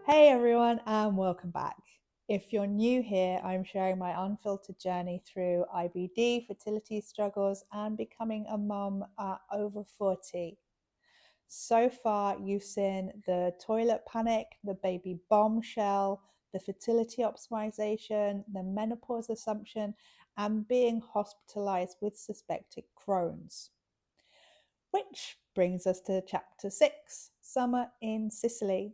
Hey everyone, and welcome back. If you're new here, I'm sharing my unfiltered journey through IBD, fertility struggles, and becoming a mum at over 40. So far, you've seen the toilet panic, the baby bombshell, the fertility optimization, the menopause assumption, and being hospitalized with suspected Crohn's. Which brings us to chapter 6, Summer in Sicily.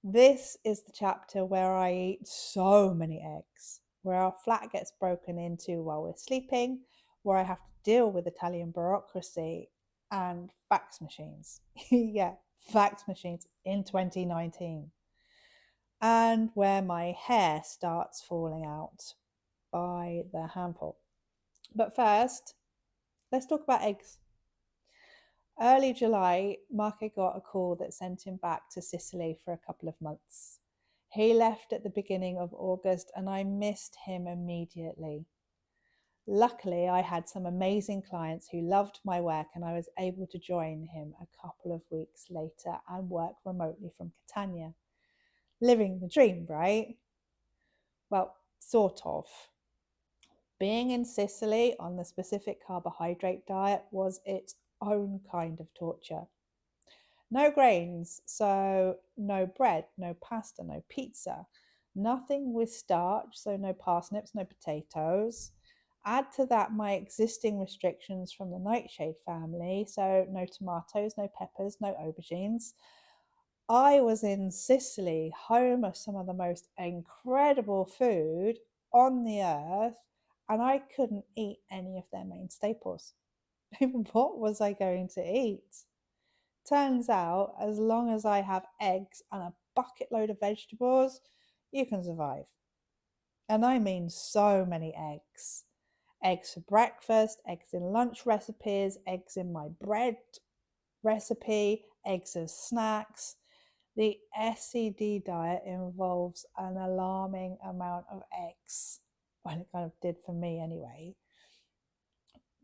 This is the chapter where I eat so many eggs, where our flat gets broken into while we're sleeping, where I have to deal with Italian bureaucracy and fax machines. Yeah, fax machines in 2019. And where my hair starts falling out by the handful. But first, let's talk about eggs. Early July, Marco got a call that sent him back to Sicily for a couple of months. He left at the beginning of August and I missed him immediately. Luckily, I had some amazing clients who loved my work and I was able to join him a couple of weeks later and work remotely from Catania. Living the dream, right? Well, sort of. Being in Sicily on the Specific Carbohydrate Diet was its own kind of torture. No grains, so no bread, no pasta, no pizza, nothing with starch, so no parsnips, no potatoes. Add to that my existing restrictions from the nightshade family, so no tomatoes, no peppers, no aubergines. I was in Sicily, home of some of the most incredible food on the earth, and I couldn't eat any of their main staples. What was I going to eat? Turns out, as long as I have eggs and a bucket load of vegetables, you can survive. And I mean so many eggs. Eggs for breakfast, eggs in lunch recipes, eggs in my bread recipe, eggs as snacks. The SCD diet involves an alarming amount of eggs. Well, it kind of did for me anyway.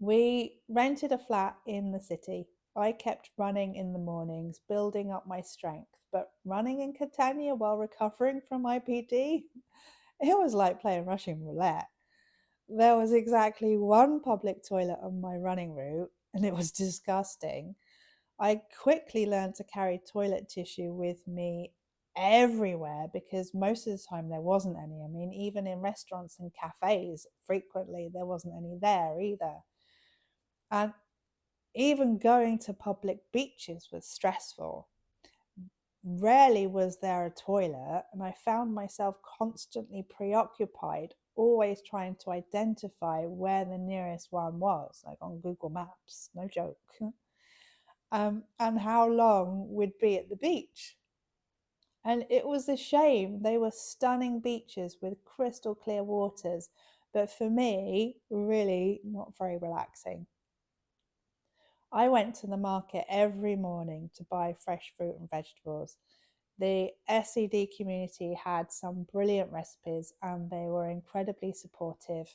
We rented a flat in the city. I kept running in the mornings, building up my strength, but running in Catania while recovering from IBD, it was like playing Russian roulette. There was exactly one public toilet on my running route, and it was disgusting. I quickly learned to carry toilet tissue with me everywhere because most of the time there wasn't any. I mean, even in restaurants and cafes, frequently there wasn't any there either. And even going to public beaches was stressful. Rarely was there a toilet, and I found myself constantly preoccupied, always trying to identify where the nearest one was, like on Google Maps, no joke, and how long we'd be at the beach. And it was a shame. They were stunning beaches with crystal clear waters, but for me, really not very relaxing. I went to the market every morning to buy fresh fruit and vegetables. The SED community had some brilliant recipes and they were incredibly supportive.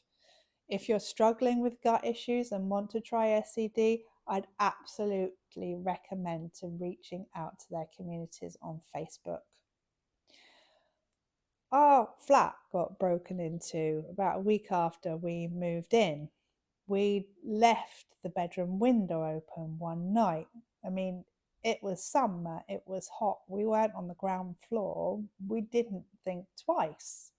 If you're struggling with gut issues and want to try SED, I'd absolutely recommend to reaching out to their communities on Facebook. Our flat got broken into about a week after we moved in. We left the bedroom window open one night. I mean, it was summer, it was hot, we weren't on the ground floor. We didn't think twice.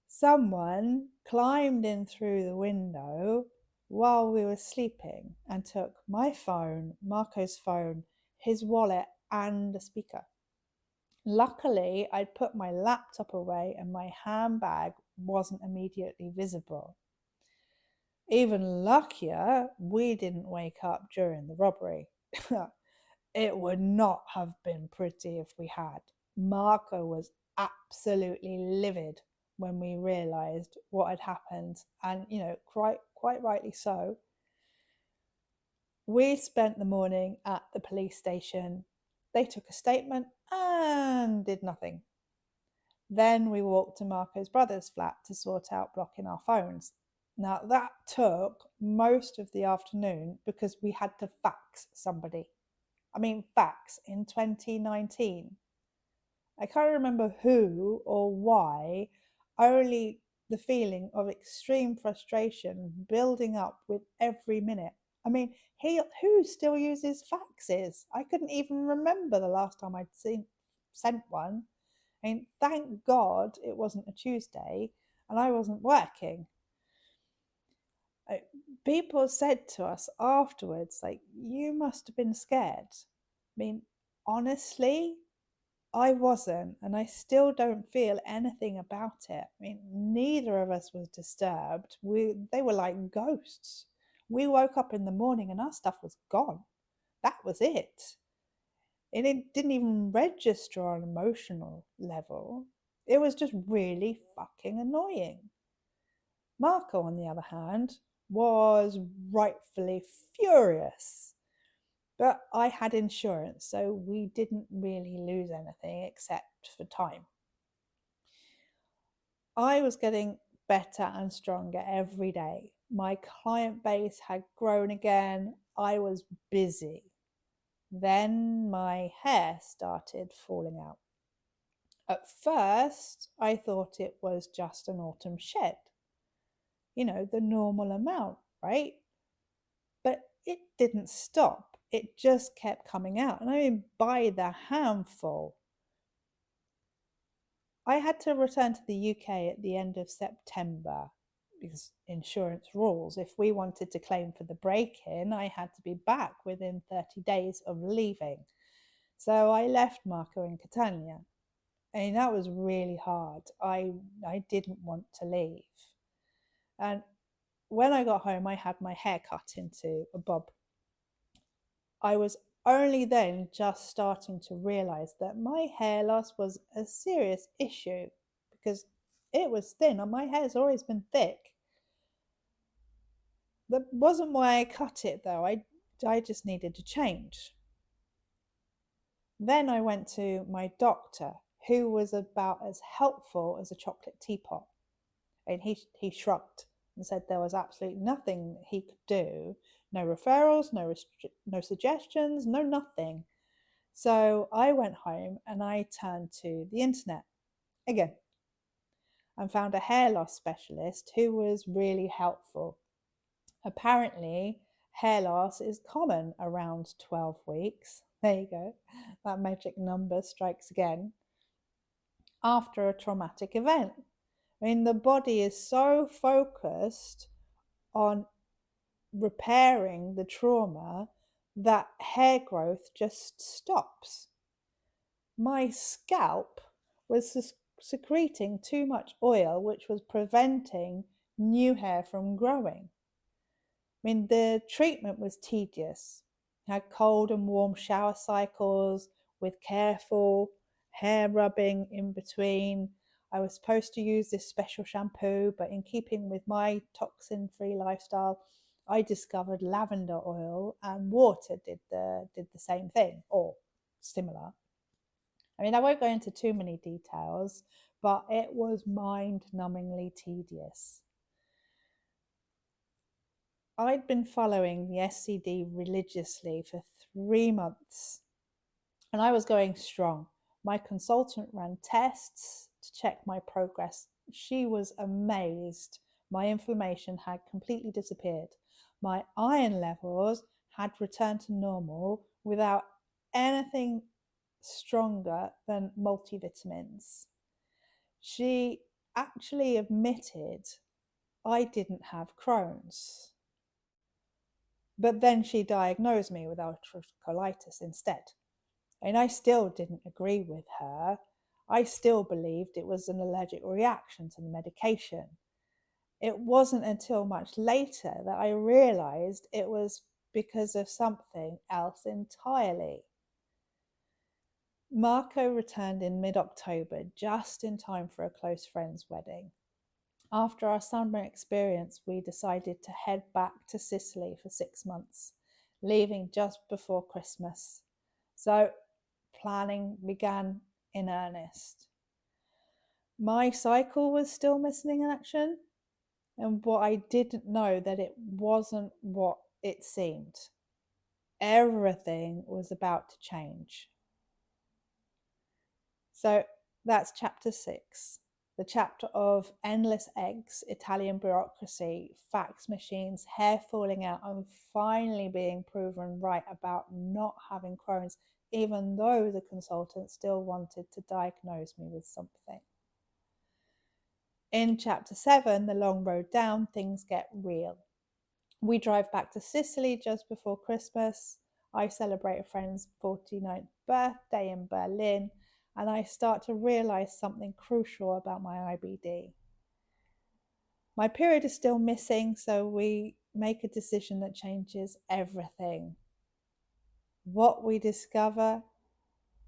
Someone climbed in through the window while we were sleeping and took my phone, Marco's phone, his wallet, and a speaker. Luckily, I'd put my laptop away and my handbag wasn't immediately visible. Even luckier, we didn't wake up during the robbery. It would not have been pretty if we had. Marco was absolutely livid when we realised what had happened, and quite rightly so. We spent the morning at the police station. They took a statement and did nothing. Then we walked to Marco's brother's flat to sort out blocking our phones. Now, that took most of the afternoon because we had to fax somebody. I mean, fax in 2019. I can't remember who or why, only the feeling of extreme frustration building up with every minute. I mean, who still uses faxes? I couldn't even remember the last time I'd sent one. I mean, thank God it wasn't a Tuesday and I wasn't working. People said to us afterwards, like, you must have been scared. I mean, honestly, I wasn't, and I still don't feel anything about it. I mean, neither of us was disturbed. They were like ghosts. We woke up in the morning and our stuff was gone. That was it. And it didn't even register on an emotional level. It was just really fucking annoying. Marco, on the other hand, was rightfully furious. But I had insurance, so we didn't really lose anything except for time. I was getting better and stronger every day. My client base had grown again. I was busy. Then my hair started falling out. At first, I thought it was just an autumn shed. The normal amount, right? But it didn't stop. It just kept coming out. And I mean, by the handful. I had to return to the UK at the end of September because insurance rules. If we wanted to claim for the break-in, I had to be back within 30 days of leaving. So I left Marco in Catania. I mean, that was really hard. I didn't want to leave. And when I got home, I had my hair cut into a bob. I was only then just starting to realize that my hair loss was a serious issue because it was thin and my hair's always been thick. That wasn't why I cut it though. I just needed to change. Then I went to my doctor, who was about as helpful as a chocolate teapot. And he shrugged and said there was absolutely nothing he could do. No referrals, no suggestions, no nothing. So I went home and I turned to the internet again and found a hair loss specialist who was really helpful. Apparently, hair loss is common around 12 weeks. There you go. That magic number strikes again. After a traumatic event. I mean, the body is so focused on repairing the trauma that hair growth just stops. My scalp was secreting too much oil, which was preventing new hair from growing. I mean, the treatment was tedious. I had cold and warm shower cycles with careful hair rubbing in between. I was supposed to use this special shampoo, but in keeping with my toxin-free lifestyle, I discovered lavender oil and water did the same thing or similar. I mean, I won't go into too many details, but it was mind-numbingly tedious. I'd been following the SCD religiously for 3 months and I was going strong. My consultant ran tests to check my progress. She was amazed. My inflammation had completely disappeared. My iron levels had returned to normal without anything stronger than multivitamins. She actually admitted I didn't have Crohn's. But then she diagnosed me with ulcerative colitis instead. And I still didn't agree with her. I still believed it was an allergic reaction to the medication. It wasn't until much later that I realized it was because of something else entirely. Marco returned in mid-October, just in time for a close friend's wedding. After our summer experience, we decided to head back to Sicily for 6 months, leaving just before Christmas. So planning began in earnest. My cycle was still missing in action, and what I didn't know that it wasn't what it seemed. Everything was about to change. So That's chapter 6, the chapter of endless eggs, Italian bureaucracy, fax machines, hair falling out, and finally being proven right about not having Crohn's, even though the consultant still wanted to diagnose me with something. In chapter 7, the long road down, things get real. We drive back to Sicily just before Christmas. I celebrate a friend's 49th birthday in Berlin, and I start to realize something crucial about my IBD. My period is still missing, so we make a decision that changes everything. What we discover,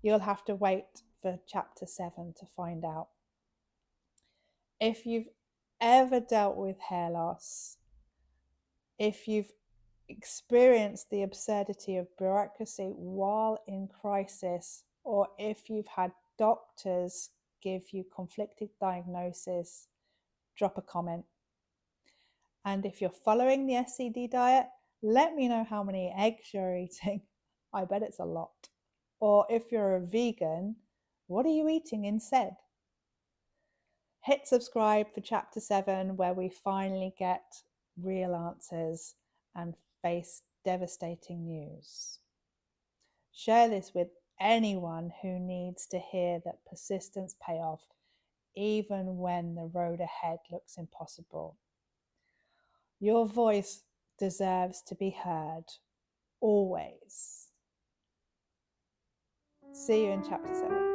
you'll have to wait for chapter 7 to find out. If you've ever dealt with hair loss, if you've experienced the absurdity of bureaucracy while in crisis, or if you've had doctors give you conflicted diagnosis, drop a comment. And if you're following the SCD diet, let me know how many eggs you're eating. I bet it's a lot. Or if you're a vegan, what are you eating instead? Hit subscribe for chapter 7, where we finally get real answers and face devastating news. Share this with anyone who needs to hear that persistence pays off, even when the road ahead looks impossible. Your voice deserves to be heard, always. See you in chapter 7.